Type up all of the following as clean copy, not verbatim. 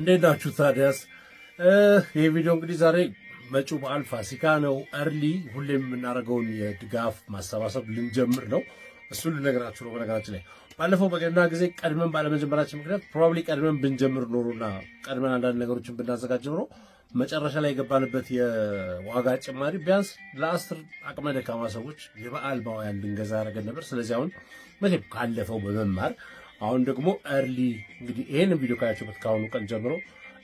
እንዴት ናችሁ ታዲያስ? ይሄ ቪዲዮ እንግዲህ ዛሬ መጪው በዓል ፋሲካ ነው። እርሊ ሁሌም የምናደርገውን የድጋፍ ማሰባሰብ ልንጀምር ነው። እሱን ልነግራችሁ ነው። በነገራችን ላይ ባለፈው በገና ጊዜ ቀድመን ባለመጀመራችን ምክንያት ፕሮባብሊ ቀድመን ብንጀምር ኖሮና ቀድመን አንዳንድ ነገሮችን ብናዘጋጅ ኖሮ መጨረሻ ላይ የገባንበት የዋጋ ጭማሪ ቢያንስ ለ10 አቅመ ደካማ ሰዎች የበዓል ማዋያ ልንገዛ ያደረገን ነበር። ስለዚህ አሁን መቼም ካለፈው በመማር አሁን ደግሞ እርሊ እንግዲህ ይሄን ቪዲዮ ካያችሁበት ካሁኑ ቀን ጀምሮ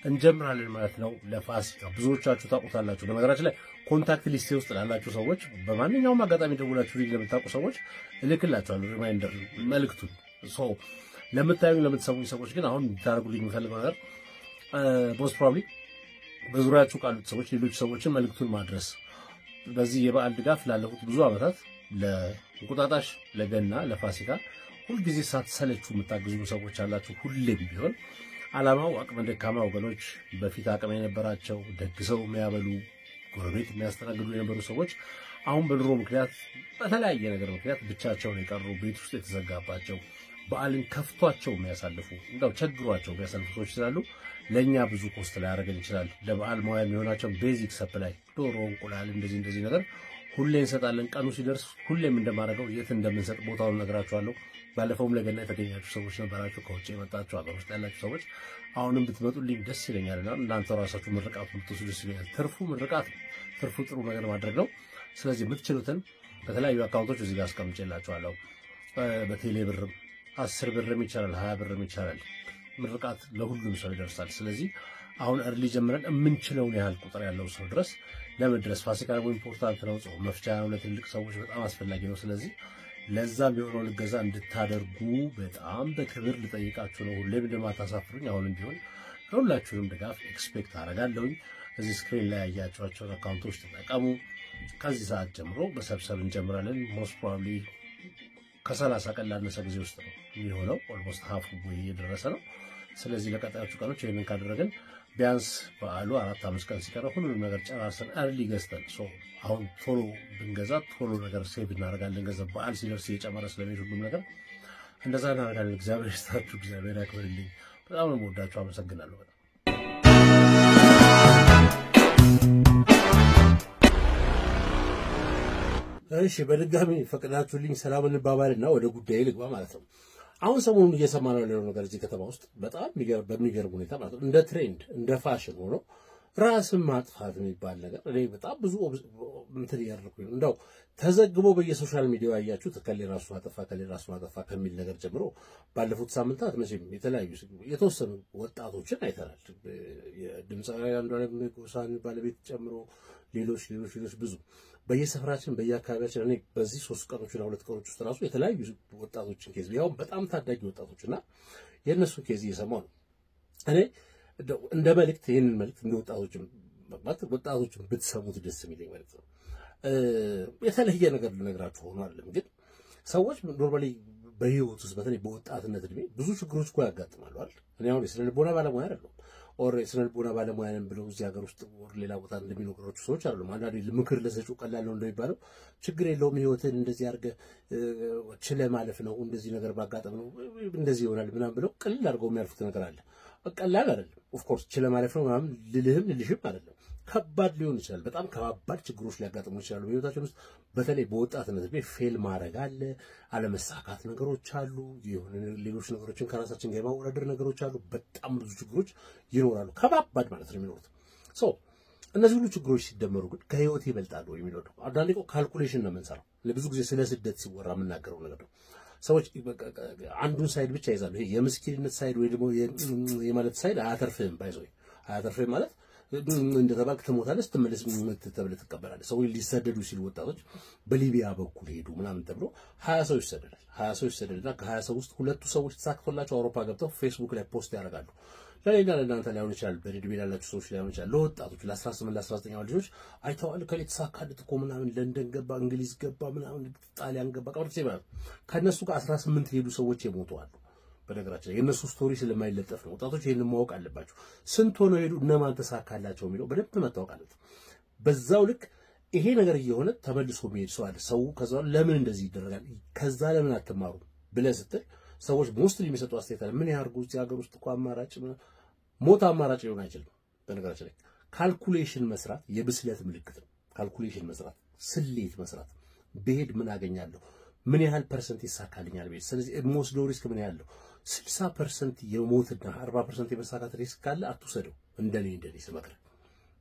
እንጀምራለን ማለት ነው። ለፋሲካ ብዙዎቻችሁ ታውቁታላችሁ። በነገራችን ላይ ኮንታክት ሊስት ውስጥ ላላችሁ ሰዎች በማንኛውም አጋጣሚ ደውላችሁ ለምታውቁ ሰዎች እልክላችኋለሁ ሪማይንደር መልእክቱን። ለምታዩኝ ለምትሰሙኝ ሰዎች ግን አሁን ታርጉልኝ የምፈልገው ነገር ሞስት ፕሮባብሊ በዙሪያችሁ ካሉት ሰዎች ሌሎች ሰዎችን መልእክቱን ማድረስ በዚህ የበዓል ድጋፍ ላለፉት ብዙ ዓመታት ለእንቁጣጣሽ፣ ለገና፣ ለፋሲካ ሁልጊዜ ሳትሰለቹ የምታግዙ ሰዎች አላችሁ። ሁሌም ቢሆን ዓላማው አቅመ ደካማ ወገኖች በፊት አቅም የነበራቸው ደግሰው የሚያበሉ ጎረቤት የሚያስተናግዱ የነበሩ ሰዎች አሁን በኑሮ ምክንያት በተለያየ ነገር ምክንያት ብቻቸውን የቀሩ ቤት ውስጥ የተዘጋባቸው በዓልን ከፍቷቸው የሚያሳልፉ እንደው ቸግሯቸው የሚያሳልፉ ሰዎች ስላሉ ለኛ ብዙ ኮስት ላይ ያደርገን ይችላል። ለበዓል ማዋያ የሚሆናቸው ቤዚክ ሰፕላይ ዶሮ፣ እንቁላል እንደዚህ ነገር ሁሌ እንሰጣለን። ቀኑ ሲደርስ ሁሌም እንደማደርገው የት እንደምንሰጥ ቦታውን ነግራችኋለሁ። ባለፈውም ለገና የተገኛችሁ ሰዎች ነበራችሁ፣ ከውጭ የመጣችሁ አገር ውስጥ ያላችሁ ሰዎች አሁንም ብትመጡልኝ ደስ ይለኛልና እናንተ ራሳችሁ ምርቃቱ ብትወስዱ ደስ ይለኛል። ትርፉ ምርቃት፣ ትርፉ ጥሩ ነገር ማድረግ ነው። ስለዚህ የምትችሉትን በተለያዩ አካውንቶች እዚህ ጋር አስቀምጬላችኋለሁ። በቴሌ ብርም 10 ብርም ይቻላል፣ 20 ብርም ይቻላል። ምርቃት ለሁሉም ሰው ይደርሳል። ስለዚህ አሁን እርሊ ጀምረን የምንችለውን ያህል ቁጥር ያለው ሰው ድረስ ለመድረስ ፋሲካ ደግሞ ኢምፖርታንት ነው። ጾም መፍቻ ነው፣ ለትልቅ ሰዎች በጣም አስፈላጊ ነው። ስለዚህ ለዛ ቢሆነው ልገዛ እንድታደርጉ በጣም በክብር ልጠይቃችሁ ነው። ሁሌም እንደማታሳፍሩኝ አሁንም ቢሆን ከሁላችሁንም ድጋፍ ኤክስፔክት አደርጋለሁኝ። እዚህ ስክሪን ላይ ያያችኋቸውን አካውንቶች ተጠቀሙ። ከዚህ ሰዓት ጀምሮ በሰብሰብ እንጀምራለን። ሞስት ፕሮባብሊ ከ30 ቀን ላነሰ ጊዜ ውስጥ ነው የሚሆነው። ኦልሞስት ሃፍ ወይ እየደረሰ ነው። ስለዚህ ለቀጣዮቹ ቀኖች ይሄንን ካደረግን ቢያንስ በዓሉ 4-5 ቀን ሲቀረው ሁሉንም ነገር ጨራርሰን እርሊ ገዝተን አሁን ቶሎ ብንገዛ ቶሎ ነገር ሴቭ እናደርጋለን። ገንዘብ በዓል ሲደርስ እየጨመረ ስለሚሄድ ሁሉም ነገር እንደዛ እናደርጋለን። እግዚአብሔር ይስጣችሁ፣ እግዚአብሔር ያክብርልኝ። በጣም ነው የምወዳችሁ። አመሰግናለሁ በጣም። እሺ በድጋሚ ፈቅዳችሁልኝ ሰላም እንባባልና ወደ ጉዳይ ልግባ ማለት ነው። አሁን ሰሞኑን እየሰማነው ያለው ነገር እዚህ ከተማ ውስጥ በጣም በሚገርም ሁኔታ ማለት ነው እንደ ትሬንድ እንደ ፋሽን ሆኖ ራስን ማጥፋት የሚባል ነገር እኔ በጣም ብዙ እንትን እያደረኩኝ ነው። እንደው ተዘግቦ በየሶሻል ሚዲያው ያያችሁት ከሌ ራሱ አጠፋ ከሚል ነገር ጀምሮ ባለፉት ሳምንታት መቼም የተለያዩ የተወሰኑ ወጣቶችን አይተናል። የድምፃዊ አንዷለም ጎሳን ባለቤት ጨምሮ ሌሎች ብዙ በየሰፈራችን በየአካባቢያችን እኔ በዚህ 3 ቀኖችና 2 ቀኖች ውስጥ ራሱ የተለያዩ ወጣቶችን ኬዝ ያው በጣም ታዳጊ ወጣቶችና የነሱ ኬዝ እየሰማሁ ነው። እኔ እንደ መልእክት ይሄንን መልእክት እንደ ወጣቶችን ብትሰሙት ደስ የሚለኝ መልእክት ነው። የተለየ ነገር ልነግራችሁ ሆኖ አይደለም፣ ግን ሰዎች ኖርማሊ በህይወት ውስጥ በተለይ በወጣትነት እድሜ ብዙ ችግሮች እኮ ያጋጥማሉ አይደል? እኔ አሁን የስነ ልቦና ባለሙያ አይደለም ኦር የስነ ልቦና ባለሙያ ነን ብለው እዚህ ሀገር ውስጥ ኦር ሌላ ቦታ እንደሚኖሩ ሰዎች አይደሉም። አንዳንዴ ምክር ለሰጪው ቀላል ነው እንደሚባለው ችግር የለውም ህይወትን እንደዚህ አድርገህ ችለህ ማለፍ ነው፣ እንደዚህ ነገር ባጋጠም ነው እንደዚህ ይሆናል ምናምን ብለው ቀላል አድርገው የሚያልፉት ነገር አለ። ቀላል አይደለም። ኦፍ ኮርስ ችለህ ማለፍ ነው ምናምን ልልሽም አይደለም። ከባድ ሊሆን ይችላል። በጣም ከባድ ችግሮች ሊያጋጥሙ ይችላሉ በህይወታችን ውስጥ። በተለይ በወጣትነት እድሜ ፌል ማድረግ አለ፣ አለመሳካት ነገሮች አሉ፣ የሆነ ሌሎች ነገሮችን ከራሳችን ጋር የማወዳደር ነገሮች አሉ። በጣም ብዙ ችግሮች ይኖራሉ፣ ከባድ ማለት ነው የሚኖሩት። እነዚህ ሁሉ ችግሮች ሲደመሩ ግን ከህይወት ይበልጣሉ የሚለው ነው። አንዳንዴ ካልኩሌሽን ነው የምንሰራው። ለብዙ ጊዜ ስለ ስደት ሲወራ የምናገረው ነገር ነው። ሰዎች አንዱን ሳይድ ብቻ ይዛሉ። ይሄ የምስኪንነት ሳይድ ወይ ደግሞ የማለት ሳይድ አያተርፍህም። አያተርፍህም ማለት እንደተባልክ ትሞታለህ፣ ስትመለስ ተብለህ ትቀበላለህ። ሰዎች ሊሰደዱ ሲሉ ወጣቶች በሊቢያ በኩል ሄዱ ምናምን ተብሎ 20 ሰው ይሰደዳል። 20 ሰው ይሰደድና ከ20 ሰው ውስጥ 2 ሰዎች ተሳክቶላቸው አውሮፓ ገብተው ፌስቡክ ላይ ፖስት ያደርጋሉ። ለሌላ ለእናንተ ላይሆን ይችላል፣ በእድሜ ላላችሁ ሰዎች ላይሆን ይችላል። ለወጣቶች ለ18 ለ19 ልጆች አይተዋል ከሌ ተሳካለት እኮ ምናምን ለንደን ገባ፣ እንግሊዝ ገባ፣ ምናምን ጣሊያን ገባ ቀርቶ ይባላል። ከነሱ ጋር 18 ሄዱ ሰዎች የሞቱ አሉ። በነገራችን ላይ የነሱ ስቶሪ ስለማይለጠፍ ነው። ወጣቶች ይሄንን ማወቅ አለባቸው። ስንት ሆነው ሄዱ፣ እነማን ተሳካላቸው የሚለው በደንብ መታወቅ አለበት። በዛው ልክ ይሄ ነገር እየሆነ ተመልሶ የሚሄድ ሰው አለ። ሰው ከዛ ለምን እንደዚህ ይደረጋል፣ ከዛ ለምን አትማሩ ብለህ ስትል ሰዎች ሞስትሊ የሚሰጡ አስተያየት ምን ያርጉ እዚህ ሀገር ውስጥ እኮ አማራጭ ሞት አማራጭ ሊሆን አይችልም። በነገራችን ላይ ካልኩሌሽን መስራት የብስለት ምልክት ነው። ካልኩሌሽን መስራት፣ ስሌት መስራት፣ በሄድ ምን አገኛለሁ፣ ምን ያህል ፐርሰንት ይሳካልኛል ቤት። ስለዚህ የምወስደው ሪስክ ምን ያህል ነው? 60% የሞትና 40% የመሳካት ሪስክ ካለ አትውሰደው። እንደኔ ስመክር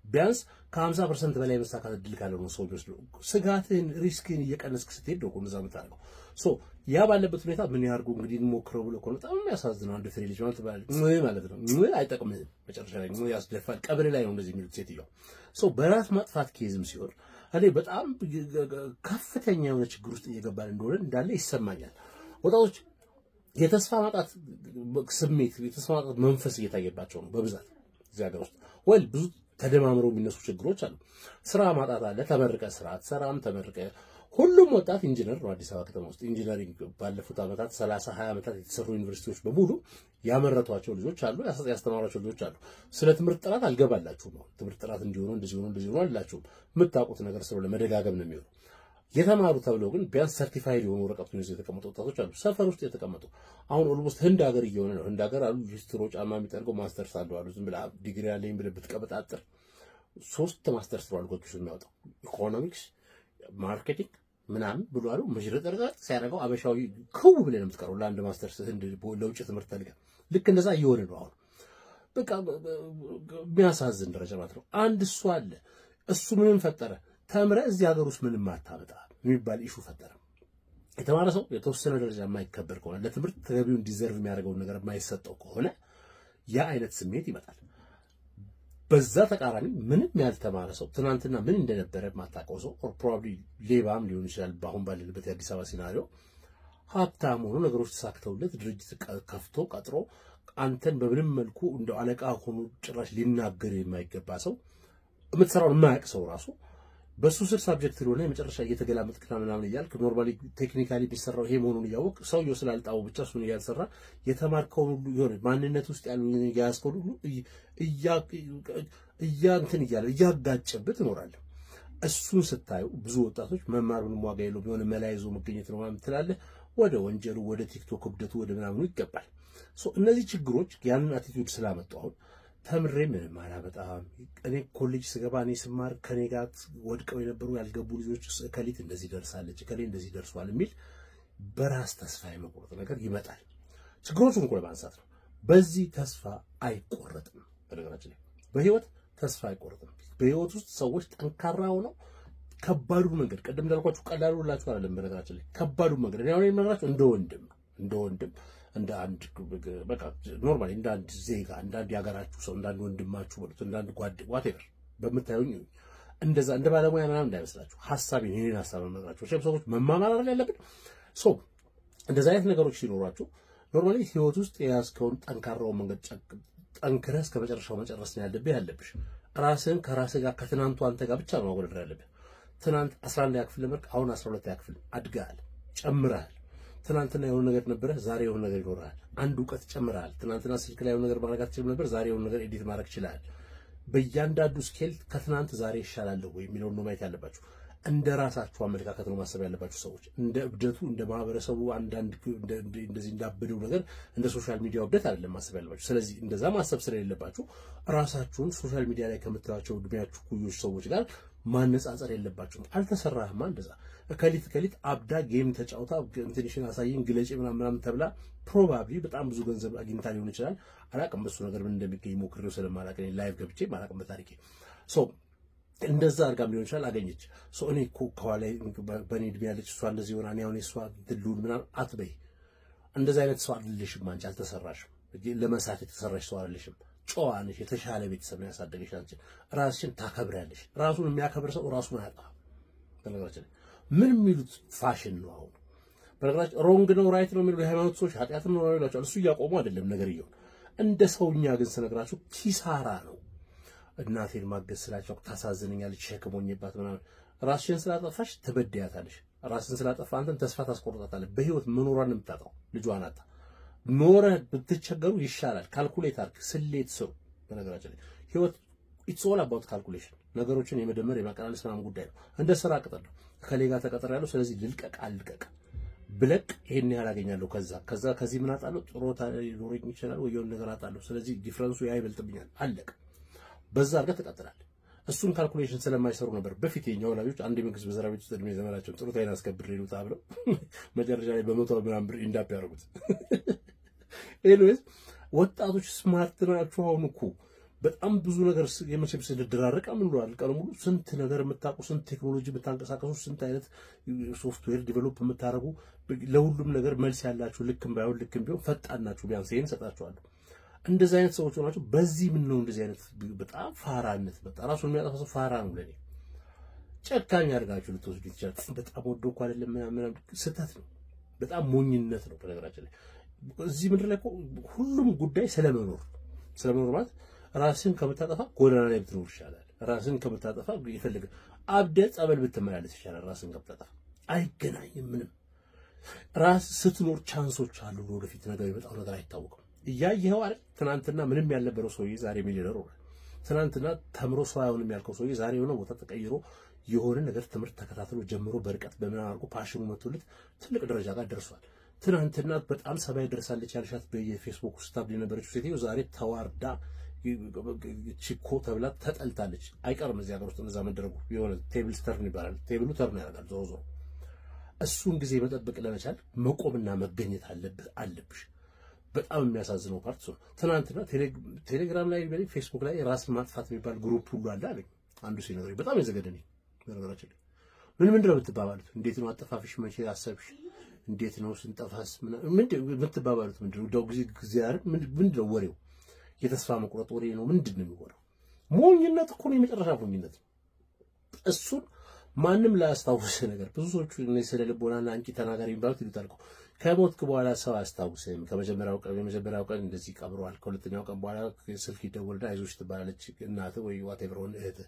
ቢያንስ ከ50% በላይ የመሳካት እድል ካለው ነው ሰው የሚወስደው። ስጋትን ሪስክን እየቀነስክ ስትሄድ ነው እንደዛ የምታደርገው። ያ ባለበት ሁኔታ ምን ያርጉ እንግዲህ እንሞክረው ብሎ እኮ በጣም የሚያሳዝነው አንድ ፍሬ ልጅ ማለት ነው አይጠቅምህም። መጨረሻ ላይ ያስደፋል። ቀብሬ ላይ ነው እንደዚህ የሚሉት ሴትዮዋ። በራስ ማጥፋት ኬዝም ሲሆን እኔ በጣም ከፍተኛ የሆነ ችግር ውስጥ እየገባን እንደሆነ እንዳለ ይሰማኛል። ወጣቶች የተስፋ ማጣት ስሜት፣ የተስፋ ማጣት መንፈስ እየታየባቸው ነው በብዛት እዚህ ሀገር ውስጥ። ብዙ ተደማምረው የሚነሱ ችግሮች አሉ። ስራ ማጣት አለ። ተመርቀ ስራ አትሰራም። ተመርቀ ሁሉም ወጣት ኢንጂነር ነው። አዲስ አበባ ከተማ ውስጥ ኢንጂነሪንግ ባለፉት ዓመታት 30-20 ዓመታት የተሰሩ ዩኒቨርሲቲዎች በሙሉ ያመረቷቸው ልጆች አሉ፣ ያስተማሯቸው ልጆች አሉ። ስለ ትምህርት ጥራት አልገባላችሁም ነው። ትምህርት ጥራት እንዲሆኑ እንደዚህ ሆኖ አላችሁም። የምታውቁት ነገር ስለሆነ መደጋገም ነው የሚሆነው። የተማሩ ተብለው ግን ቢያንስ ሰርቲፋይድ የሆኑ ወረቀቱን ይዘው የተቀመጡ ወጣቶች አሉ፣ ሰፈር ውስጥ የተቀመጡ። አሁን ኦልሞስት ህንድ ሀገር እየሆነ ነው። ህንድ ሀገር አሉ ሊስትሮ ጫማ የሚጠርገው ማስተርስ አሉ። ዝም ብለህ ዲግሪ አለኝ ብለህ ብትቀበጣጥር 3 ማስተርስ ነው አልኮቹ የሚያወጣው። ኢኮኖሚክስ፣ ማርኬቲንግ ምናምን ብሎ አሉ መሽረጠርጣ ሲያደርገው አበሻዊ ከው ብለህ ነው የምትቀረው ለአንድ ማስተርስ ህንድ ለውጭ ትምህርት ተልጋ። ልክ እንደዛ እየሆነ ነው አሁን። በቃ የሚያሳዝን ደረጃ ማለት ነው። አንድ እሱ አለ። እሱ ምንም ፈጠረ ተምረ እዚህ ሀገር ውስጥ ምንም አታመጣ የሚባል ኢሹ ፈጠረ። የተማረ ሰው የተወሰነ ደረጃ የማይከበር ከሆነ ለትምህርት ተገቢውን ዲዘርቭ የሚያደርገውን ነገር የማይሰጠው ከሆነ ያ አይነት ስሜት ይመጣል። በዛ ተቃራኒ ምንም ያልተማረ ሰው ትናንትና ምን እንደነበረ ማታውቀው ሰው ኦር ፕሮባብሊ ሌባም ሊሆን ይችላል። በአሁን ባለንበት የአዲስ አበባ ሲናሪዮ ሀብታም ሆኖ ነገሮች ተሳክተውለት ድርጅት ከፍቶ ቀጥሮ አንተን በምንም መልኩ እንደው አለቃ ሆኖ ጭራሽ ሊናገር የማይገባ ሰው የምትሰራውን የማያውቅ ሰው ራሱ በሱ ስር ሳብጀክት ሊሆነ የመጨረሻ እየተገላመጥክና ምናምን እያልክ ኖርማሊ ቴክኒካሊ ቢሰራው ይሄ መሆኑን እያወቅ ሰውየው ስላልጣው ብቻ እሱን እያልሰራ የተማርከው ሁሉ ይሆነ ማንነት ውስጥ ያሉ ያስከው ሁሉ እንትን እያለ እያጋጨበት እኖራለሁ። እሱን ስታዩ ብዙ ወጣቶች መማር ምንም ዋጋ የለውም የሆነ መላይዞ መገኘት ነው ማለት ትላለህ። ወደ ወንጀሉ፣ ወደ ቲክቶክ እብደቱ፣ ወደ ምናምኑ ይገባል። እነዚህ ችግሮች ያንን አቲቲዩድ ስላመጡ አሁን ተምሬ ምንም አላመጣም። እኔ ኮሌጅ ስገባ እኔ ስማር ከኔ ጋር ወድቀው የነበሩ ያልገቡ ልጆች ከሊት እንደዚህ ደርሳለች ከሌ እንደዚህ ደርሷል የሚል በራስ ተስፋ የመቁረጥ ነገር ይመጣል። ችግሮቹን እንኳን ለማንሳት ነው። በዚህ ተስፋ አይቆረጥም። በነገራችን ላይ በህይወት ተስፋ አይቆረጥም። በህይወት ውስጥ ሰዎች ጠንካራ ሆነው ከባዱ መንገድ ቀደም እንዳልኳችሁ ቀላሉ ላችሁ አይደለም። በነገራችን ላይ ከባዱ መንገድ እኔ አሁን የምነግራችሁ እንደ ወንድም እንደ አንድ በቃ ኖርማሊ እንደ አንድ ዜጋ እንደ አንድ ያገራችሁ ሰው እንደ አንድ ወንድማችሁ ማለት እንደ አንድ ጓድ ዋቴቨር በመታዩኝ እንደዛ እንደ ባለሙያ ምናምን እንዳይመስላችሁ ሐሳቤን የኔን ሐሳብ ነግራችሁ ሰዎች መማማር አይደል ያለብን። እንደዛ አይነት ነገሮች ሲኖራችሁ ኖርማሊ ህይወት ውስጥ የያዝከውን ጠንካራው መንገድ ጠንክረህ እስከ መጨረሻው መጨረስ ነው ያለብሽ። ራስህን ከራስህ ጋር ከትናንቱ አንተ ጋር ብቻ ነው ማወዳደር ያለብህ። ትናንት 11ኛ ክፍል ለመርቅ አሁን 12ኛ ክፍል አድጋል፣ ጨምራል። ትናንትና የሆነ ነገር ነበረ፣ ዛሬ የሆነ ነገር ይኖራል። አንድ ዕውቀት ጨምራል። ትናንትና ስልክ ላይ የሆነ ነገር ማድረግ አትችልም ነበር፣ ዛሬ የሆነ ነገር ኤዲት ማድረግ ይችላል። በእያንዳንዱ ስኬል ከትናንት ዛሬ ይሻላል ወይ የሚለውን ነው ማየት ያለባችሁ። እንደ ራሳችሁ አመለካከት ነው ማሰብ ያለባችሁ ሰዎች። እንደ እብደቱ እንደ ማህበረሰቡ አንዳንድ እንደዚህ እንዳበደው ነገር እንደ ሶሻል ሚዲያ እብደት አይደለም ማሰብ ያለባችሁ። ስለዚህ እንደዛ ማሰብ ስለሌለባችሁ ራሳችሁን ሶሻል ሚዲያ ላይ ከምታዩቸው እድሜያችሁ ኩዮች ሰዎች ጋር ማነጻጸር የለባችሁም። አልተሰራህማ እንደዛ ከሊት አብዳ ጌም ተጫውታ እንትንሽን አሳየን ግለጪ ምናምን ተብላ ፕሮባብሊ በጣም ብዙ ገንዘብ አግኝታ ሊሆን ይችላል። አላቅም በሱ ነገር ምን እንደሚገኝ ሞክሬው ስለማላቅ ላይቭ ገብቼ ማላቅም በታሪኬ እንደዛ አርጋም ሊሆን ይችላል አገኘች። እኔ እኮ ከኋላ በኔ እድሜ ያለች እሷ እንደዚህ ሆና እኔ አሁን እሷ ድሉን ምናምን አትበይ። እንደዛ አይነት ሰው አይደለሽም አንቺ። አልተሰራሽም፣ ለመሳት የተሰራሽ ሰው አይደለሽም። ጨዋ ነሽ፣ የተሻለ ቤተሰብ ነው ያሳደገሽ። አንቺ ራስሽን ታከብሪያለሽ። ራሱን የሚያከብር ሰው ራሱን አያጣም። በነገራችን ምን የሚሉት ፋሽን ነው አሁን። በነገራችን ሮንግ ነው ራይት ነው የሚሉ የሃይማኖት ሰዎች ኃጢአት ነው ይላቸዋል። እሱ እያቆሙ አይደለም ነገር ይሁን እንደ ሰውኛ ግን ስነግራችሁ ኪሳራ ነው። እናቴን ማገዝ ስላቸው ታሳዝነኛለች፣ ሸክሞኝባት ምናምን። ራስሽን ስላጠፋሽ ትበድያታለሽ። ራስን ስላጠፋ አንተን ተስፋ ታስቆርጣታለህ። በህይወት መኖሯን የምታጣው ልጇን አጣ። ኖረ ብትቸገሩ ይሻላል። ካልኩሌት አድርግ፣ ስሌት ስሩ። በነገራችን ላይ ህይወት ኢትስ ኦል አባውት ካልኩሌሽን። ነገሮችን የመደመር የማቀናነስ ምናምን ጉዳይ ነው። እንደ ስራ ቅጥር ነው። ከሌላ ተቀጥሬያለሁ ስለዚህ ልልቀቅ አልልቀቅ ብለቅ ይሄን ያህል አገኛለሁ ከዚህ ምን አጣለሁ ጥሮታ ሊኖረኝ ይችላል ወይ የሆነ ነገር አጣለሁ ስለዚህ ዲፈረንሱ ያ ይበልጥብኛል አለቀ በዛ አድርገህ ትቀጥላለህ እሱን ካልኩሌሽን ስለማይሰሩ ነበር በፊት የኛው ወላጆች አንድ መንግስት በዘራ ቤት ውስጥ እድሜ ዘመናቸው ጥሮታዬን አስከብሬ ልውጣ ብለው መጨረሻ ላይ በመቶ ምናምን ብር ኢንዳፕ ያደርጉት ኤኒዌይስ ወጣቶች ስማርት ናቸው አሁን እኮ በጣም ብዙ ነገር የመቼም ስለደራረቀ ምን ነው አልቀር ሙሉ ስንት ነገር የምታውቁ ስንት ቴክኖሎጂ የምታንቀሳቀሱ ስንት አይነት ሶፍትዌር ዲቨሎፕ የምታደርጉ ለሁሉም ነገር መልስ ያላችሁ ልክም ቢሆን ፈጣን ናችሁ ቢያንስ ይሄን ሰጣችኋለሁ እንደዚህ አይነት ሰዎች ናቸው በዚህ ምን ነው እንደዚህ አይነት በጣም ፋራነት በጣም ራሱን የሚያጠፋ ሰው ፋራ ነው ለኔ ጨካኝ አድርጋችሁ ልትወስዱ ይችላል በጣም ወዶ እኮ አይደለም ምናምን ስህተት ነው በጣም ሞኝነት ነው በነገራችን ላይ እዚህ ምድር ላይ ሁሉም ጉዳይ ስለመኖር ማለት ራስን ከመታጠፋ ጎዳና ላይ ብትኖር ይሻላል ራስን ከመታጠፋ ይፈልግ አብደ ጸበል ብትመላለስ ይሻላል ራስን ከመታጠፋ አይገናኝም ምንም ራስ ስትኖር ቻንሶች አሉ ወደፊት ነገር ይመጣው ነገር አይታወቅም ያየኸው አይደል ትናንትና ምንም ያልነበረው ሰውዬ ዛሬ ሚሊዮነር ሆነ ትናንትና ተምሮ ሰው አይሆንም ያልከው ሰውዬ ዛሬ የሆነ ቦታ ተቀይሮ የሆነ ነገር ትምህርት ተከታትሎ ጀምሮ በርቀት በመናን አድርጎ ፓሽኑ መጥቶለት ትልቅ ደረጃ ጋር ደርሷል ትናንትና በጣም ሰባይ ደርሳለች ያልሻት በየፌስቡክ ውስጥ ታብሊ ነበረች ሴትዮ ዛሬ ተዋርዳ ቺኮ ተብላ ተጠልታለች አይቀርም እዚህ ሀገር ውስጥ እንደዛ መደረጉ የሆነ ቴብል ተርን ይባላል ቴብሉ ተርን ያደርጋል ዞሮ እሱን ጊዜ መጠበቅ ለመቻል መቆምና መገኘት አለብሽ በጣም የሚያሳዝነው ፓርት ነው ትናንትና ቴሌግራም ላይ ፌስቡክ ላይ ራስን ማጥፋት የሚባል ግሩፕ ሁሉ አለ አለኝ አንዱ ሲነግረኝ በጣም የዘገደኝ ነገራችን ምንድነው የምትባባሉት እንዴት ነው አጠፋፍሽ መቼ አሰብሽ እንዴት ነው ስንጠፋስ ምንድነው የምትባባሉት ምንድነው ደው ጊዜ አይደል ምንድነው ወሬው የተስፋ መቁረጥ ወሬ ነው ምንድነው የሚወራው ሞኝነት እኮ ነው የመጨረሻ ሞኝነት እሱን ማንም ላያስታውስ ነገር ብዙ ሰዎች እነዚህ ስለልቦናና አንቂ ተናጋሪ የሚባሉት ይሉታል እኮ ከሞትክ በኋላ ሰው አያስታውስም የመጀመሪያው ቀን እንደዚህ ቀብሯል ከሁለተኛው ቀን በኋላ ስልክ ይደወልና አይዞሽ ትባላለች እናት ወይ ዋቴቨር ሆነ እህት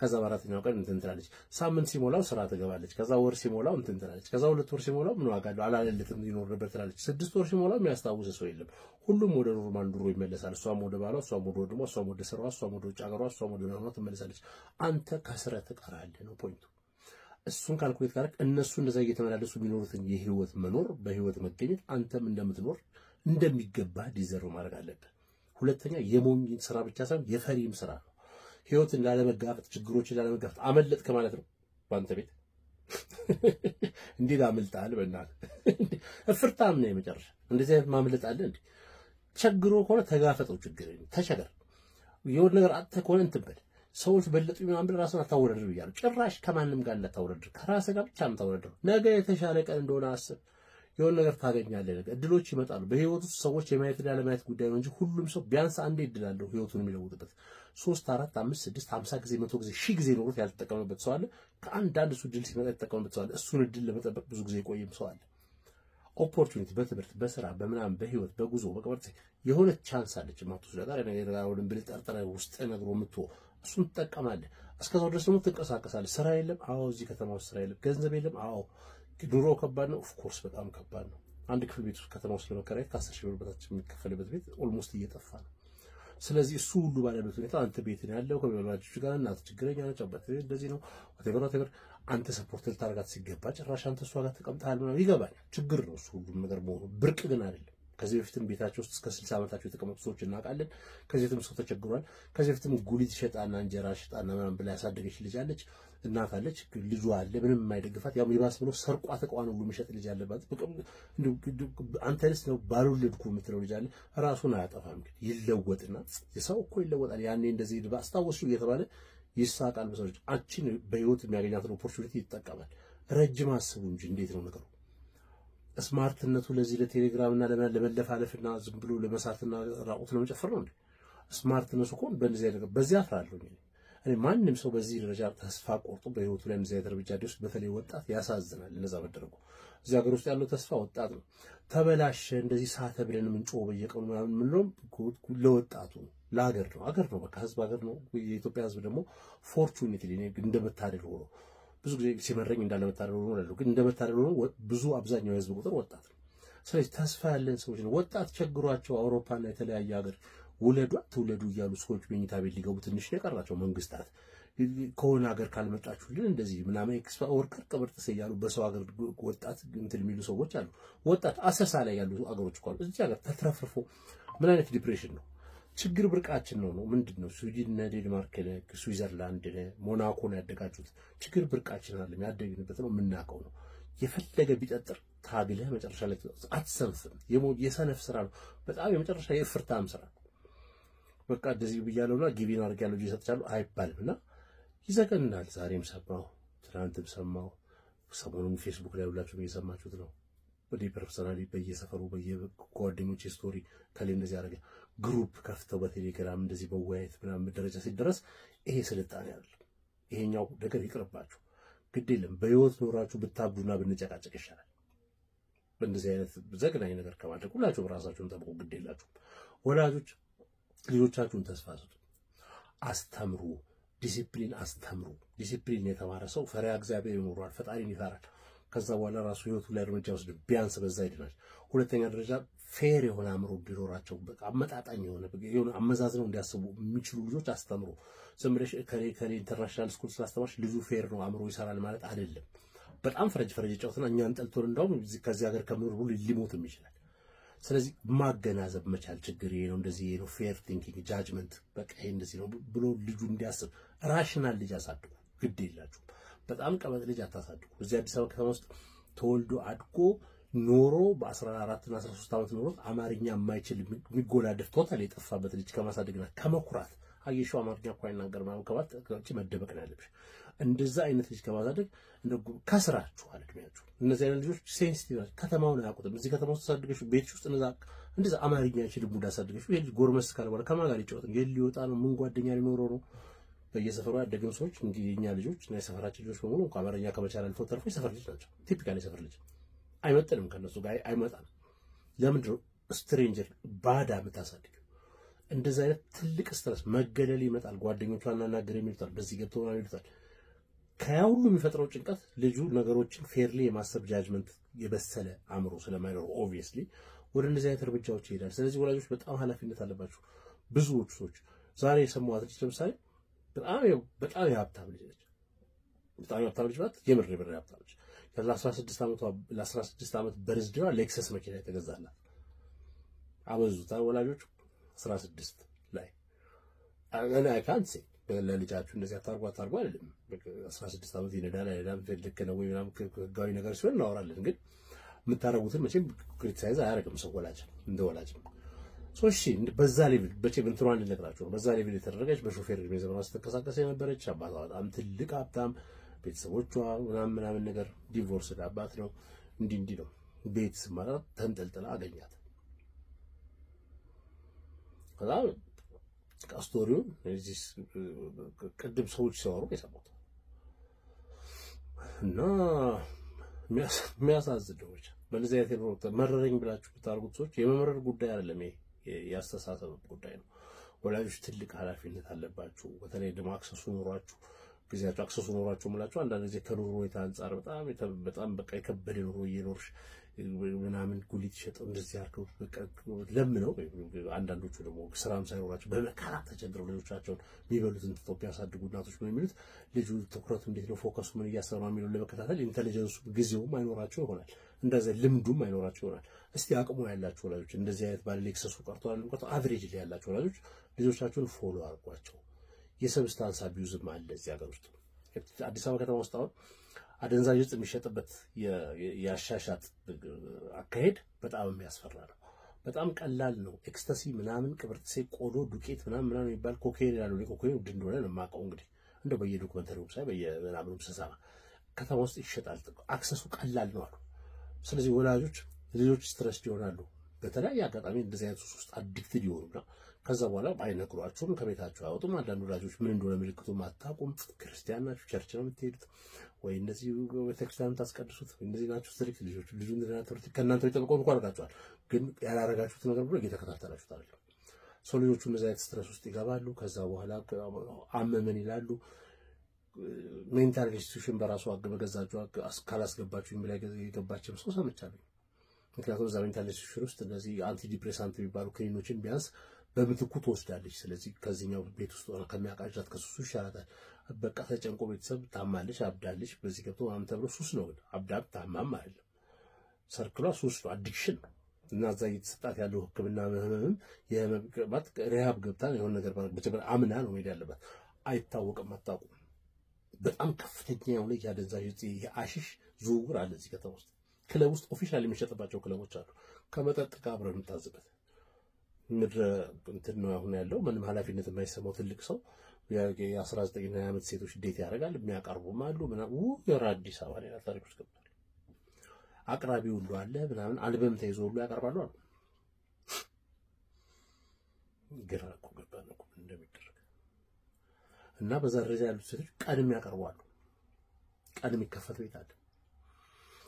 ከዛ በአራተኛው ቀን እንትን ትላለች ሳምንት ሲሞላው ስራ ትገባለች ከዛ ወር ሲሞላው እንትን ትላለች ከዛ 2 ወር ሲሞላው ምን ዋጋ አለው አላለለትም ይኖር ነበር ትላለች 6 ወር ሲሞላው የሚያስታውስ ሰው የለም ሁሉም ወደ ኖርማል ኑሮ ይመለሳል እሷም ወደ ባሏ እሷም ወደ ወንድሟ እሷም ወደ ስራዋ እሷም ወደ ውጭ ሀገሯ እሷም ወደ ኖርማል ትመለሳለች አንተ ከስረ ትቀራለህ ነው ፖይንቱ እሱን ካልኩሌት ካደረክ እነሱ እንደዛ እየተመላለሱ የሚኖሩትን የህይወት መኖር በህይወት መገኘት አንተም እንደምትኖር እንደሚገባ ዲዘርቭ ማድረግ አለብህ ሁለተኛ የሞኝ ስራ ብቻ ሳይሆን የፈሪም ስራ ነው ህይወትን ላለመጋፈጥ ችግሮችን ላለመጋፈጥ አመለጥክ ማለት ነው ባንተ ቤት እንዴት አመልጣል በእናትህ እፍርታም ነው የመጨረሻ እንደዚህ አይነት ማምለጥ አለ እንዴ ቸግሮ ከሆነ ተጋፈጠው ችግር ተቸገር የሆነ ነገር አጥተ ከሆነ እንትን በል ሰዎች በለጡ ምናምን ራስን አታወረድር ይያሉ ጭራሽ ከማንም ጋር እንዳታወረድር ከራስ ጋር ብቻ አምታወረድር ነገ የተሻለ ቀን እንደሆነ አስብ የሆነ ነገር ታገኛለህ ነገ እድሎች ይመጣሉ በህይወት ውስጥ ሰዎች የማየትና ያለማየት ጉዳይ ነው እንጂ ሁሉም ሰው ቢያንስ አንዴ እድል አለው ህይወቱን የሚለውጥበት 3 4 5 6 50 ጊዜ 100 ጊዜ 1000 ጊዜ ኖሮት ያልተጠቀመበት ሰው አለ ከአንዳንድ እሱ እድል ሲመጣ የተጠቀመበት ሰው አለ እሱን እድል ለመጠበቅ ብዙ ጊዜ ቆይም ሰው አለ ኦፖርቹኒቲ በትምህርት በስራ በምናም በህይወት በጉዞ በቀበርት የሆነ ቻንስ አለች ማጥቶ ጋር ነገር አሁን ብልጠርጠረ ውስጥ ነገሩ ምቶ እሱን ተጠቀማለህ እስከዛው ድረስ ደግሞ ትንቀሳቀሳለህ ስራ የለም አዎ እዚህ ከተማ ውስጥ ስራ የለም ገንዘብ የለም አዎ ኑሮ ከባድ ነው ኦፍ ኮርስ በጣም ከባድ ነው አንድ ክፍል ቤት ውስጥ ከተማ ውስጥ ለመከራየት ከ10,000 ብር በታች የሚከፈልበት ቤት ኦልሞስት እየጠፋ ነው ስለዚህ እሱ ሁሉ ባለበት ሁኔታ አንተ ቤት ነው ያለው ከወላጆች ጋር እናት ችግረኛ ነች አባት እንደዚህ ነው whatever አንተ ሰፖርት ልታረጋት ሲገባ ጭራሽ አንተ እሷ ጋር ተቀምጣል ምናምን ይገባል ችግር ነው እሱ ሁሉ ነገር መሆኑ ብርቅ ግን አይደለም ከዚህ በፊትም ቤታቸው ውስጥ እስከ 60 ዓመታቸው የተቀመጡ ሰዎች እናውቃለን ከዚህ በፊትም ሰው ተቸግሯል ከዚህ በፊትም ጉሊት ሸጣና እንጀራ ሸጣና ምናምን ብላ ያሳደገች ልጅ አለች እናት አለች ልጇ አለ ምንም የማይደግፋት ያው ይባስ ብሎ ሰርቋ ተቋን ሁሉ መሸጥ ልጅ አለባት አንተንስ ነው ባልወለድኩ የምትለው ልጅ አለ ራሱን አያጠፋም ይለወጥና የሰው እኮ ይለወጣል ያኔ እንደዚህ ባስታወሱ እየተባለ ይሳቃል በሰዎች አችን በህይወት የሚያገኛት ኦፖርቹኒቲ ይተጠቀማል ረጅም አስቡ እንጂ እንዴት ነው ነገሩ ስማርትነቱ ለዚህ ለቴሌግራም እና ለመለፋለፍና ዝም ብሎ ለመሳትና ራቁት ለመጨፈር ነው እንዴ ስማርትነቱ እኮ በእንደዚህ አይነት በዚህ አፍራለሁ እኔ ማንንም ሰው በዚህ ደረጃ ተስፋ ቆርጦ በህይወቱ ላይ እንደዚህ ደረጃ ደርሶ በተለይ ወጣት ያሳዝናል እንደዛ መደረጉ እዚህ ሀገር ውስጥ ያለው ተስፋ ወጣት ነው ተበላሸ እንደዚህ ሳተ ብለን ምን ጮህ በየቀኑ ምናምን ነው ለወጣቱ ለሀገር ነው በቃ ህዝብ ሀገር ነው የኢትዮጵያ ህዝብ ደግሞ ፎርቹኔትሊ እንደመታደል ሆኖ ብዙ ጊዜ ሲመረኝ እንዳለመታደል ሆኖ ነው ግን እንደመታደል ሆኖ ብዙ አብዛኛው የህዝብ ቁጥር ወጣት ነው ስለዚህ ተስፋ ያለን ሰዎች ነው ወጣት ቸግሯቸው አውሮፓና የተለያየ ሀገር ትውለዱ እያሉ ሰዎች መኝታ ቤት ሊገቡ ትንሽ ነው የቀራቸው መንግስታት ከሆነ ሀገር ካልመጣችሁልን እንደዚህ ምናምን ኤክስፓ ወርከር ቅብርጥስ እያሉ በሰው ሀገር ወጣት እንትን የሚሉ ሰዎች አሉ። ወጣት አሰሳ ላይ ያሉ አገሮች እኮ አሉ። እዚህ ሀገር ተትረፍርፎ ምን አይነት ዲፕሬሽን ነው? ችግር ብርቃችን ነው ምንድነው? ስዊድን፣ ዴንማርክ፣ ስዊዘርላንድ፣ ሞናኮ ነው ያደጋችሁት። ችግር ብርቃችን አይደለም፣ ያደግንበት ነው፣ የምናውቀው ነው። የፈለገ ቢጠጥር ታግለህ መጨረሻ ላይ አትሰንፍም። የሰነፍ ስራ ነው። በጣም የመጨረሻ የፍርታም ስራ ነው። በቃ እንደዚህ ብያለሁና ጊቪን አድርጌያለሁ ይሰጥቻለሁ አይባልምና ይዘገናል። ዛሬም ሰማሁ፣ ትናንትም ሰማሁ፣ ሰሞኑን ፌስቡክ ላይ ሁላችሁም እየሰማችሁት ነው። ወደ ፐርሰናሊ በየሰፈሩ በየጓደኞቼ ስቶሪ ከሌ እንደዚህ ያደረገ ግሩፕ ከፍተው በቴሌግራም እንደዚህ በወያየት ምናምን ደረጃ ሲደረስ ይሄ ስልጣኔ አይደለም። ይሄኛው ነገር ይቅርባችሁ፣ ግድ የለም በህይወት ኖራችሁ ብታብዱና ብንጨቃጨቅ ይሻላል። በእንደዚህ አይነት ዘግናኝ ነገር ከማድረግ ሁላችሁም ራሳችሁን ጠብቁ። ግድ የላችሁም። ወላጆች ልጆቻችሁን ተስፋ ስጡ፣ አስተምሩ፣ ዲሲፕሊን አስተምሩ። ዲሲፕሊን የተማረ ሰው ፈሪሃ እግዚአብሔር ይኖራል፣ ፈጣሪን ይፈራል። ከዛ በኋላ ራሱ ህይወቱ ላይ እርምጃ ወስድ ቢያንስ በዛ ይድናል። ሁለተኛ ደረጃ ፌር የሆነ አእምሮ እንዲኖራቸው በቃ አመጣጣኝ የሆነ አመዛዝነው እንዲያስቡ የሚችሉ ልጆች አስተምሩ። ዝም ብለሽ ከሌ ኢንተርናሽናል ስኩል ስላስተማርሽ ልጁ ፌር ነው አእምሮ ይሰራል ማለት አይደለም። በጣም ፈረጅ ጫውትና እኛን ጠልቶን እንደውም ከዚህ ሀገር ከምኖር ሁሉ ሊሞትም ይችላል። ስለዚህ ማገናዘብ መቻል ችግር ይሄ ነው፣ እንደዚህ ይሄ ነው፣ ፌር ቲንኪንግ ጃጅመንት በቃ ይሄ እንደዚህ ነው ብሎ ልጁ እንዲያስብ ራሽናል ልጅ አሳድጉ። ግድ የላችሁም። በጣም ቀበጥ ልጅ አታሳድጉ። እዚህ አዲስ አበባ ከተማ ውስጥ ተወልዶ አድጎ ኖሮ በ14 እና 13 ዓመት ኖሮ አማርኛ የማይችል የሚጎላደፍ ቶታል የጠፋበት ልጅ ከማሳደግና ከመኩራት አየሽው አማርኛ እኮ አይናገርም ማለት ከባት መደበቅ ነው ያለብሽ። እንደዛ አይነት ልጅ ከማሳደግ ከስራችሁ አለድሚያችሁ። እነዚህ አይነት ልጆች ሴንሲቲቭ ናቸው። ከተማውን አያውቁትም። እዚህ ከተማ ውስጥ አሳድገሽ ቤት ውስጥ እንደዛ አማርኛ አይችልም ሙዳ አሳድገሽ ይሄ ልጅ ጎርመስ ካልሆነ ከማን ጋር ይጫወት? ሊወጣ ነው? ምን ጓደኛ ሊኖረው ነው? በየሰፈሩ ያደግን ሰዎች እንግዲህ የኛ ልጆች እና የሰፈራችን ልጆች በሙሉ እንኳን አማርኛ ከመቻል አልፎ ተርፎ የሰፈር ልጅ ናቸው። ቲፒካሊ የሰፈር ልጅ አይመጥንም፣ ከነሱ ጋር አይመጣም። ለምንድን ነው ስትሬንጀር ባዳ የምታሳድገው? እንደዛ አይነት ትልቅ ስትረስ መገደል ይመጣል። ጓደኞቹ አናናገር የሚሉታል፣ በዚህ ገብተው ነው ይሉታል። ከያ ሁሉ የሚፈጥረው ጭንቀት ልጁ ነገሮችን ፌርሊ የማሰብ ጃጅመንት የበሰለ አእምሮ ስለማይኖር ኦብቪየስሊ ወደ እንደዚህ አይነት እርምጃዎች ይሄዳል። ስለዚህ ወላጆች በጣም ኃላፊነት አለባቸው። ብዙዎቹ ሰዎች ዛሬ የሰማሁት ልጅ ለምሳሌ በጣም የሀብታም ልጅ ነች። በጣም የሀብታም ልጅ ማለት የምር የሀብታም ልጅ ለ16 ዓመት በርዝዴዋ ሌክሰስ መኪና የተገዛላት አበዙታ ወላጆች 16 ላይ እኔ አይካንት ሴ ለልጃችሁ እንደዚህ አታርጉ አይደለም። 16 ዓመት ይነዳል አይነዳም ልክ ነው ወይ ምናምን ህጋዊ ነገር ሲሆን እናወራለን። ግን የምታረጉትን መቼም ክሪቲሳይዝ አያደርግም ሰው ወላጅ እንደ ወላጅ ሶሺ በዛ ሌቭል እንትሯን ልነግራችሁ ነው። በዛ ሌቭል የተደረገች በሾፌር እድሜ ዘመኗ ስትንቀሳቀስ የነበረች አባቷ በጣም ትልቅ ሀብታም ቤተሰቦቿ ምናምን ነገር ዲቮርስ አባት ነው። እንዲህ ነው ቤት ስማራ ተንጠልጥላ አገኛት። ከዛ ስቶሪውን እዚህ ቅድም ሰዎች ሲያወሩ የሰማሁት እና የሚያሳዝን ነው። በለዚያ አይነት መረረኝ ብላችሁ ብታርጉት ሰዎች የመመረር ጉዳይ አይደለም፣ ይሄ ያስተሳሰብ ጉዳይ ነው። ወላጆች ትልቅ ኃላፊነት አለባችሁ። በተለይ ደግሞ አክሰሱ ኖሯችሁ ጊዜያችሁ አክሰሱ ኖሯችሁ ማለት አንዳንድ ጊዜ ከኑሮ ሁኔታ አንፃር በጣም በቃ የከበደ ኑሮ እየኖርሽ ምናምን ጉሊት ሸጠው እንደዚህ አድርገው በቃ ለምነው አንዳንዶቹ ደግሞ ስራም ሳይኖራቸው በመከራ ተቸግረው ልጆቻቸውን የሚበሉትን ኢትዮጵያ ያሳድጉ እናቶች ምን የሚሉት ልጁ ትኩረቱ እንዴት ነው ፎከሱ ምን እያሰራ የሚለው ለመከታተል ኢንተለጀንሱ ጊዜውም አይኖራቸው ይሆናል። እንደዚህ ልምዱም አይኖራቸው ይሆናል። እስቲ አቅሙ ያላችሁ ወላጆች እንደዚህ አይነት ባለ ሌክሰሱ ቀርቷል እንኳን አቨሬጅ ላይ ያላችሁ ወላጆች ልጆቻችሁን ፎሎ አድርጓቸው። የሰብስታንስ አቢዩዝም አለ እዚህ ሀገር ውስጥ አዲስ አበባ ከተማ ውስጥ አሁን አደንዛዥ ዕፅ የሚሸጥበት ያሻሻጥ አካሄድ በጣም የሚያስፈራ ነው። በጣም ቀላል ነው። ኤክስታሲ ምናምን ቅብርጥሴ ቆሎ ዱቄት ምናምን የሚባል ኮካይን ያለው ኮካይን ውድ እንደሆነ ነው የማውቀው። እንግዲህ እንደው በየዶክመንተሪው ሳይ በየምናምኑ ስሰማ ከተማ ውስጥ ይሸጣል። አክሰሱ ቀላል ነው አሉ። ስለዚህ ወላጆች ልጆች ስትረስ ይሆናሉ። በተለያየ አጋጣሚ እንደዚህ አይነት ውስጥ አዲክትድ ይሆኑና ከዛ በኋላ አይነግሯቸውም፣ ከቤታቸው አያወጡም። አንዳንድ ወላጆች ምን እንደሆነ ምልክቱን አታውቁም። ክርስቲያን ናችሁ ቸርች ነው የምትሄዱት ወይ እንደዚህ ቤተክርስቲያን ታስቀድሱት እንደዚህ ናችሁ ስትሪክት ልጁ እንደናንተ ከእናንተ የሚጠብቀው እንኳን አድርጋችኋል፣ ግን ያላረጋችሁት ነገር ብሎ እየተከታተላችሁት አይደለም። ሰው ልጆቹ እንደዚህ አይነት ስትረስ ውስጥ ይገባሉ። ከዛ በኋላ አመመን ይላሉ። ሜንታል ኢንስቲትዩሽን በራሱ አገበገዛቸው ካላስገባችሁ የሚል የገባችም ሰው ሰምቻለሁ። ምክንያቱም እዛ ሜንታል ኢንስቲትዩሽን ውስጥ እነዚህ አንቲ ዲፕሬሳንት የሚባሉ ክኒኖችን ቢያንስ በምትኩ ትወስዳለች ስለዚህ ከዚህኛው ቤት ውስጥ ሆነ ከሚያቃዣት ከሱሱ ይሻላታል በቃ ተጨንቆ ቤተሰብ ታማለች አብዳለች በዚህ ገብቶ ማም ተብሎ ሱስ ነው አብዳብ ታማም አይደለም ሰርክሏ ሱስ ነው አዲክሽን እና እዛ እየተሰጣት ያለው ህክምና ምንም የመብቀባት ሪሃብ ገብታ የሆነ ነገር በተበረ አምና ነው ሄድ ያለባት አይታወቅም አጣቁ በጣም ከፍተኛ የሆነ ያደንዛዥ የአሽሽ ዝውውር አለ እዚህ ከተማ ውስጥ ክለብ ውስጥ ኦፊሻሊ የሚሸጥባቸው ክለቦች አሉ ከመጠጥ ጋር አብረን እንታዝበት ምድረ እንትን ነው አሁን ያለው ምንም ኃላፊነት የማይሰማው ትልቅ ሰው የ19 እና 20 ዓመት ሴቶች ዴት ያደርጋል የሚያቀርቡም አሉ ምናምን የአዲስ አበባ ላይ ታሪክ ውስጥ ገብቷል አቅራቢው ሁሉ አለ ምናምን አልበም ተይዞ ሁሉ ያቀርባሉ አሉ ግራ እኮ ገባን እኮ እንደሚደረግ እና በዛ ደረጃ ያሉት ሴቶች ቀድም ያቀርባሉ ቀድም ይከፈት ቤት አለ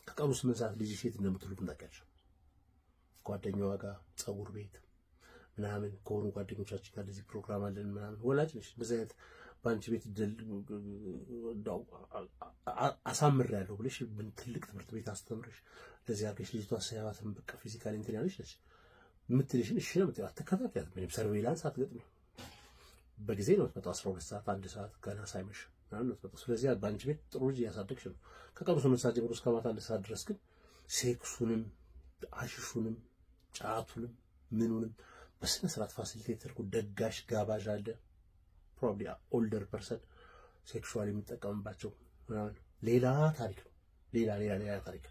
ከቀኑ 8 ሰዓት ልጅ ሴት እንደምትሉ እንዳቀርሽ ጓደኛዋ ጋር ጸጉር ቤት ምናምን ኮሩ ጓደኞቻችን ጋር ለዚህ ፕሮግራም አለን ምናምን ወላጅ ነሽ በዚህ አይነት ባንቺ ቤት ዳው አሳምር ያለው ብለሽ ምን ትልቅ ትምህርት ቤት አስተምረሽ ለዚህ አርገሽ ልጅቷ ሳያዋትም በቃ ፊዚካሊ እንትን ያለሽ ነሽ ምትልሽን እሺ ነው ምትያት ተከታታያት ምንም ሰርቬይላንስ አትገጥም በጊዜ ነው ተጣ 12 ሰዓት 1 ሰዓት ገና ሳይመሽ ምናምን ነው ተጣ ስለዚህ ባንቺ ቤት ጥሩ ልጅ ያሳደግሽ ነው ከቀኑ 8 ሰዓት ጀምሮ እስከ ማታ 1 ሰዓት ድረስ ግን ሴክሱንም አሽሹንም ጫቱንም ምኑንም በስነ ስርዓት ፋሲሊቴተር ደጋሽ ጋባዥ አለ probably older person sexually የሚጠቀምባቸው ሌላ ታሪክ ነው ሌላ ታሪክ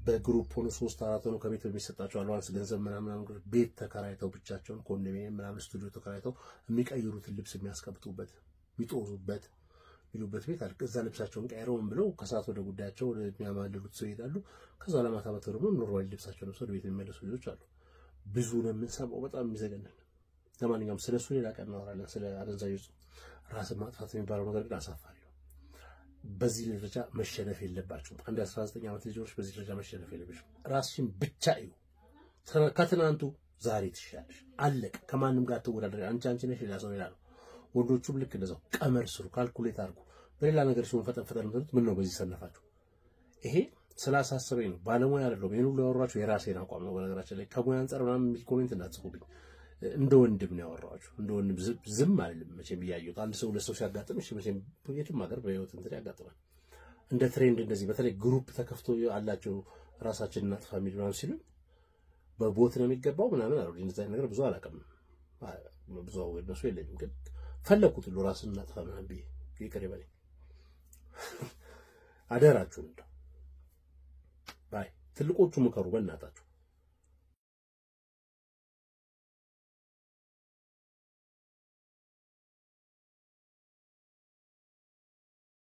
በግሩፕ ሆኖ 3-4 ሆኖ ከቤት የሚሰጣቸው አልዋንስ ገንዘብ ምናምን ቤት ተከራይተው ብቻቸውን ኮንዶሚኒየም ምናምን ስቱዲዮ ተከራይተው የሚቀይሩትን ልብስ የሚያስቀብጡበት የሚጦሩበት ይሉበት ቤት አለ ከዛ ልብሳቸውን ቀይረውም ብለው ከሰዓት ወደ ጉዳያቸው የሚያማልሉት ሰው ይሄዳሉ ከዛ ለማታ መተው ደግሞ ኖርማል ልብሳቸውን ለብሰው ቤት የሚመለሱ ልጆች አሉ ብዙ ነው የምንሰማው በጣም የሚዘገነን ለማንኛውም ስለሱ ሌላ ቀን እናወራለን ስለ አደንዛዥ ራስን ማጥፋት የሚባለው ነገር ግን አሳፋሪ ነው በዚህ ደረጃ መሸነፍ የለባችሁም አንድ 19 ዓመት ልጆች በዚህ ደረጃ መሸነፍ የለባችሁም ራስሽን ብቻ እዩ ከትናንቱ ዛሬ ትሻለሽ አለቀ ከማንም ጋር ተወዳደሪ አንቺ ነሽ ሌላ ሰው ይላል ወንዶቹም ልክ እንደዛው ቀመር ስሩ ካልኩሌት አድርጉ በሌላ ነገር ሲሆን ፈጠን ማለት ምን ነው በዚህ ሰነፋችሁ ይሄ ስላሳሰበኝ ነው ባለሙያ አይደለም ይሄን ሁሉ ያወራችሁ የራሴን አቋም ነው በነገራችን ላይ ከሙያ አንፃር ምናምን ኮሜንት እንዳትጽፉብኝ እንደ ወንድም ነው ያወራችሁ እንደ ወንድም ዝም አይደለም መቼም ይያዩት አንድ ሰው ለሰው ሲያጋጥም እሺ መቼም የትም ሀገር በህይወት እንትን ያጋጥማል እንደ ትሬንድ እንደዚህ በተለይ ግሩፕ ተከፍቶ አላቸው ራሳችንን እናጥፋ የሚል ምናምን ሲሉ በቦት ነው የሚገባው ምናምን አሉ እንደዛ ነገር ብዙ አላቀም ብዙ ወደሱ የለኝም ግን ፈለኩት ሁሉ ራስን እናጥፋ ምናምን ቢይ ይቅር ይበለኝ አደራችሁ ባይ ትልቆቹ ምከሩ በእናታችሁ